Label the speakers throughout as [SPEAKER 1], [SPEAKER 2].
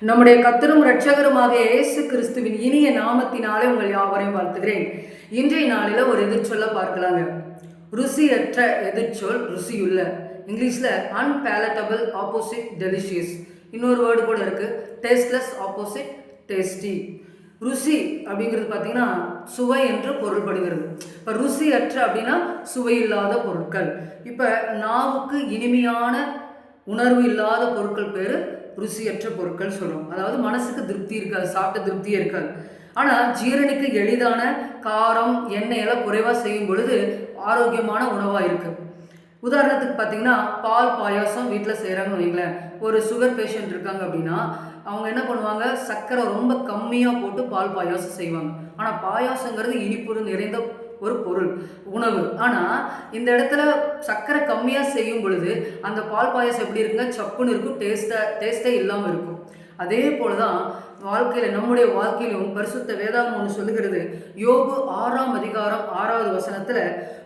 [SPEAKER 1] நம்முடைய கர்த்தரும் இரட்சகருமாக இயேசு கிறிஸ்துவின் இனிய நாமத்தினாலே உங்கள் யாவரையும் வாழ்த்துகிறேன். இன்றைய நாளில் ஒரு எதிர்ச்சொல்ல பார்க்கலாங்க. ருசியற்ற எதிர்ச்சொல் ருசியுள்ள. இங்கிலீஷில் அன்பேலட்டபிள் ஆப்போசிட் டெலிஷியஸ். இன்னொரு வேர்டு கூட இருக்கு, டேஸ்ட்லெஸ் ஆப்போசிட் டேஸ்டி. ருசி அப்படிங்கிறது பார்த்தீங்கன்னா சுவை என்று பொருள்படுகிறது. இப்போ ருசியற்ற அப்படின்னா சுவை இல்லாத பொருட்கள். இப்போ நாவுக்கு இனிமையான உணர்வு இல்லாத பொருட்கள் பேர் ருசியற்ற பொருட்கள் சொல்கிறோம். அதாவது மனசுக்கு திருப்தி இருக்காது, சாப்பிட்ட திருப்தியே இருக்காது. ஆனால் ஜீரணிக்க எளிதான காரம் எண்ணெயெல்லாம் குறைவாக செய்யும் பொழுது ஆரோக்கியமான உணவாக இருக்குது. உதாரணத்துக்கு பார்த்தீங்கன்னா பால் பாயாசம் வீட்டில் செய்கிறாங்கன்னு வைங்களேன். ஒரு சுகர் பேஷண்ட் இருக்காங்க அப்படின்னா அவங்க என்ன பண்ணுவாங்க, சர்க்கரை ரொம்ப கம்மியாக போட்டு பால் பாயாசம் செய்வாங்க. ஆனால் பாயாசங்கிறது இனிப்பு நிறைந்த ஒரு பொருள், உணவு. ஆனால் இந்த இடத்துல சர்க்கரை கம்மியாக செய்யும் பொழுது அந்த பால் பாயாசம் எப்படி இருக்குங்க, சப்புன்னு இருக்கும், டேஸ்ட்டே இல்லாமல் இருக்கும். அதே போல தான் வாழ்க்கையில், நம்முடைய வாழ்க்கையிலும் பரிசுத்த வேதாகம் ஒன்று சொல்லுகிறது. யோபு 6ஆம் அதிகாரம் 6வது வசனத்தில்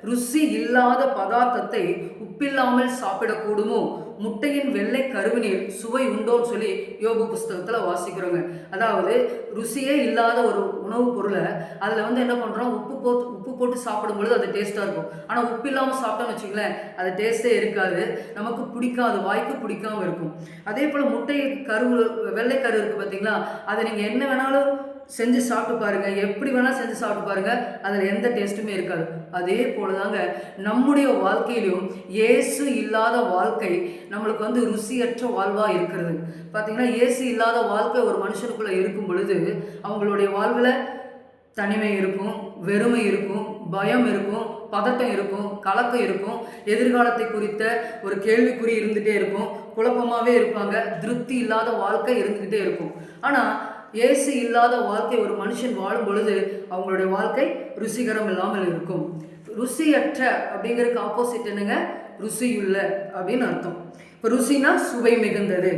[SPEAKER 1] ருசி இல்லாத பதார்த்தத்தை உப்பில்லாமல் சாப்பிடக்கூடுமோ, முட்டையின் வெள்ளை கருவினில் சுவை உண்டோன்னு சொல்லி யோபு புஸ்தகத்தில் வாசிக்கிறோங்க. அதாவது ருசியே இல்லாத ஒரு உணவுப் பொருளை அதில் என்ன பண்ணுறோம், உப்பு போட்டு சாப்பிடும் பொழுது அது டேஸ்ட்டாக இருக்கும். ஆனால் உப்பு இல்லாமல் சாப்பிட்டோம்னு வச்சுங்களேன், அது டேஸ்ட்டே இருக்காது, நமக்கு பிடிக்காது, வாய்க்கு பிடிக்காமல் இருக்கும். அதே போல் முட்டை வெள்ளை கரு இருக்குது பார்த்தீங்களா, அதை நீங்கள் என்ன வேணாலும் செஞ்சு சாப்பிட்டு பாருங்கள், எப்படி வேணால் செஞ்சு சாப்பிட்டு பாருங்கள், அதில் எந்த டேஸ்ட்டுமே இருக்காது. அதே போல தாங்க நம்முடைய வாழ்க்கையிலும் இயேசு இல்லாத வாழ்க்கை நம்மளுக்கு ருசியற்ற வாழ்வாக இருக்கிறது. பார்த்தீங்கன்னா இயேசு இல்லாத வாழ்க்கை ஒரு மனுஷனுக்குள்ளே இருக்கும் பொழுது அவங்களுடைய வாழ்வில் தனிமை இருக்கும், வெறுமை இருக்கும், பயம் இருக்கும், பதட்டம் இருக்கும், கலக்கம் இருக்கும், எதிர்காலத்தை குறித்த ஒரு கேள்விக்குறி இருந்துகிட்டே இருக்கும், குழப்பமாகவே இருப்பாங்க, திருப்தி இல்லாத வாழ்க்கை இருந்துக்கிட்டே இருக்கும். ஆனால் இயேசு இல்லாத வாழ்க்கை ஒரு மனுஷன் வாழும் பொழுது அவங்களுடைய வாழ்க்கை ருசிகரம் இல்லாமல் இருக்கும். ருசியற்ற அப்படிங்கிறதுக்கு ஆப்போசிட் என்னங்க, ருசியுள்ள அப்படின்னு அர்த்தம். இப்போ ருசினா சுவை மிகுந்தது.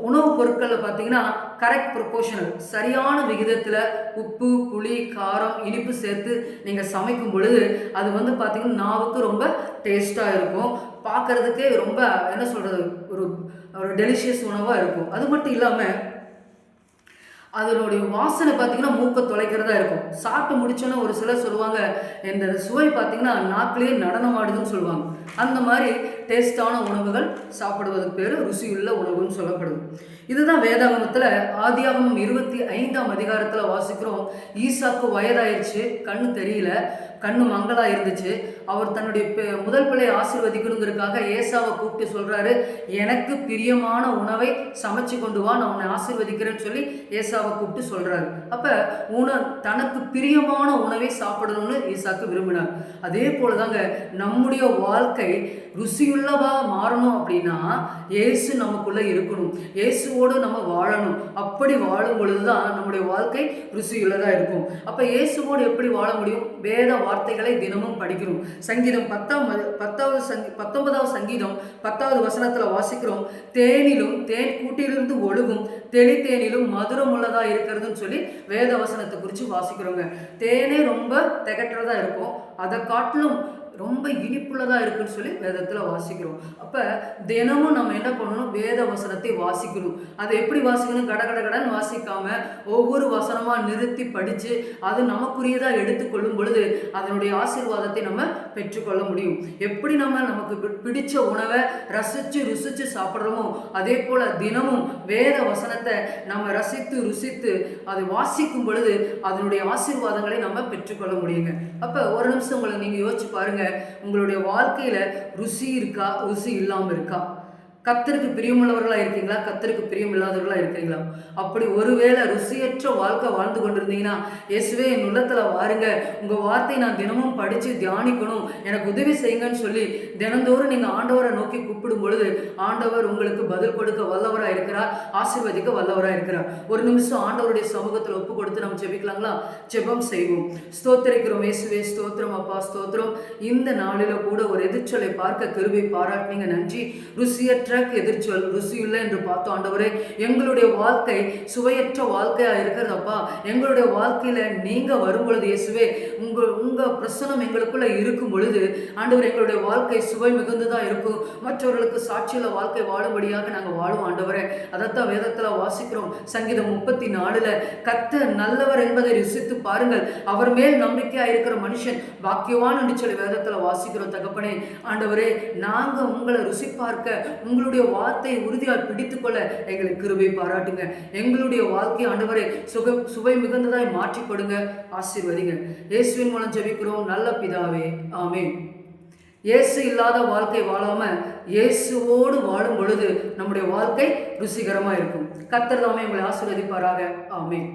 [SPEAKER 1] உணவுப் பொருட்களில் பார்த்தீங்கன்னா கரெக்ட் ப்ரொபோர்ஷனல், சரியான விகிதத்தில் உப்பு புளி காரம் இனிப்பு சேர்த்து நீங்கள் சமைக்கும் பொழுது அது பார்த்தீங்கன்னா நாவுக்கு ரொம்ப டேஸ்ட்டாக இருக்கும், பார்க்குறதுக்கே ரொம்ப என்ன சொல்கிறது, ஒரு டெலிஷியஸ் உணவாக இருக்கும். அது மட்டும் இல்லாமல் அதனுடைய வாசனை பார்த்தீங்கன்னா மூக்கை தொலைக்கிறதா இருக்கும். சாப்பிட்டு முடிச்சோன்னா ஒரு சிலர் சொல்லுவாங்க, இந்த சுவை பார்த்தீங்கன்னா நாக்கிலேயே நடனம் ஆடுதுன்னு சொல்லுவாங்க. அந்த மாதிரி டேஸ்டான உணவுகள் சாப்பிடுவதற்கு பேர் ருசியுள்ள உணவுன்னு சொல்லப்படுது. இதுதான் வேதாகமத்தில் ஆதியாகமம் 25ஆம் அதிகாரத்தில் வாசிக்கிறோம். ஈசாக்கு வயதாயிருச்சு, கண்ணு தெரியல, கண்ணு மங்களாக இருந்துச்சு. அவர் தன்னுடைய முதல் பிள்ளையை ஆசீர்வதிக்கணுங்கிறதுக்காக ஏசாவை கூப்பிட்டு சொல்கிறாரு, எனக்கு பிரியமான உணவை சமைச்சு கொண்டு வா, நான் உன்னை ஆசீர்வதிக்கிறேன்னு சொல்லி ஏசாவை கூப்பிட்டு சொல்கிறாரு. அப்போ தனக்கு பிரியமான உணவை சாப்பிடணும்னு ஈசாக்கு விரும்பினார். அதே போல தாங்க நம்முடைய வாழ்க்கை ருசியுள்ளவா மாறணும் அப்படின்னா இயேசு நமக்குள்ளே இருக்கணும், இயேசுவோடு நம்ம வாழணும். அப்படி வாழும் பொழுது தான் நம்முடைய வாழ்க்கை ருசியுள்ளதாக இருக்கும். அப்போ இயேசுவோடு எப்படி வாழ முடியும்? வேத வார்த்தைகளை தினமும் படிக்கணும். சங்கீதம் 19வது சங்கீதம் 10வது வசனத்தில் வாசிக்கிறோம், தேனிலும் தேன் கூட்டிலிருந்து ஒழுகும் தெளித்தேனிலும் மதுரம் உள்ளதா இருக்கிறதுன்னு சொல்லி வேத வசனத்தை குறித்து வாசிக்கிறோங்க. தேனே ரொம்ப திகட்டுறதா இருக்கும், அதை காட்டிலும் ரொம்ப இனிப்புள்ளதாக இருக்குன்னு சொல்லி வேதத்தில் வாசிக்கிறோம். அப்போ தினமும் நம்ம என்ன பண்ணணும், வேத வசனத்தை வாசிக்கணும். அதை எப்படி வாசிக்கணும், கடன்னு வாசிக்காமல் ஒவ்வொரு வசனமாக நிறுத்தி படித்து அது நமக்குரியதாக எடுத்துக்கொள்ளும் பொழுது அதனுடைய ஆசீர்வாதத்தை நம்ம பெற்றுக்கொள்ள முடியும். எப்படி நமக்கு பிடிச்ச உணவை ருசித்து சாப்பிட்றோமோ அதே போல் தினமும் வேத வசனத்தை நம்ம ருசித்து அதை வாசிக்கும் பொழுது அதனுடைய ஆசீர்வாதங்களை நம்ம பெற்றுக்கொள்ள முடியுங்க. அப்போ ஒரு நிமிஷம் உங்களை நீங்கள் யோசிச்சு பாருங்கள், உங்களுடைய வாழ்க்கையில ருசி இருக்கா, ருசி இல்லாமல் இருக்கா? கர்த்தருக்கு பிரியமுள்ளவர்களாக இருக்கீங்களா, கர்த்தருக்கு பிரியமில்லாதவர்களாக இருக்கீங்களா? அப்படி ஒருவேளை ருசியற்ற வாழ்க்கை வாழ்ந்து கொண்டிருந்தீங்கன்னா இயேசுவே என் உள்ளத்தில் வாருங்க, உங்கள் வார்த்தையை நான் தினமும் படித்து தியானிக்கணும், எனக்கு உதவி செய்யுங்கன்னு சொல்லி தினந்தோறும் நீங்கள் ஆண்டவரை நோக்கி கூப்பிடும் பொழுது ஆண்டவர் உங்களுக்கு பதில் கொடுக்க வல்லவராக இருக்கிறார், ஆசீர்வதிக்க வல்லவராக இருக்கிறார். ஒரு நிமிஷம் ஆண்டவருடைய சமூகத்தில் ஒப்பு கொடுத்து நம்ம ஜெபிக்கலாங்களா? ஜெபம் செய்வோம். ஸ்தோத்திரிக்கிறோம் இயேசுவே, ஸ்தோத்திரம் அப்பா, ஸ்தோத்திரம். இந்த நாளில் கூட ஒரு எதிர்ச்சொலை பார்க்க கிருபை பாராட்டினீங்க, நன்றி. ருசியற்ற எதிர்ச்சொல் ருசியுள்ள என்று பார்த்தோம். ஆண்டவரே, எங்களுடைய வாழ்க்கை சுவையற்ற வாழ்க்கையா இருக்கிறதப்பா. எங்களுடைய வாழ்க்கையில நீங்க வரும் பொழுது இயேசுவே, உங்க பிரசனம் எங்களுக்குள்ள இருக்கும் பொழுது ஆண்டவர், எங்களுடைய வாழ்க்கை சுவை மிகுந்ததா இருக்கும். மற்றவர்களுக்கு சாட்சியுள்ள வாழ்க்கை வாழும்படியாக நாங்கள் வாழுவோம் ஆண்டவரே. அதைத்தான் வேதத்துல வாசிக்கிறோம். சங்கீதம் 34 கர்த்தர் நல்லவர் என்பதை ருசித்து பாருங்கள், அவர் மேல் நம்பிக்கையா இருக்கிற மனுஷன் பாக்கியவான் என்று சொல்லி வேதத்துல வாசிக்கிறோம். தகப்பனே, ஆண்டவரே, நாங்க உங்களை ருசி பார்க்க, உங்களுடைய வார்த்தையை உறுதியால் பிடித்துக்கொள்ள எங்களுக்கு கிருபை பாராட்டுங்க. எங்களுடைய வாழ்க்கை ஆண்டவரே சுவை மிகுந்ததாய் மாற்றிப்படுங்க, ஆசீர்வதிங்க. இயேசுவின் மூலம் ஜெபிக்கிறோம் நல்ல பிதாவே, ஆமென். இயேசு இல்லாத வாழ்க்கை வாழாம இயேசுவோடு வாழும் பொழுது நம்முடைய வாழ்க்கை ருசிகரமா இருக்கும். கர்த்தர் தாமே உங்களை ஆசீர்வதிப்பாராக. ஆமென்.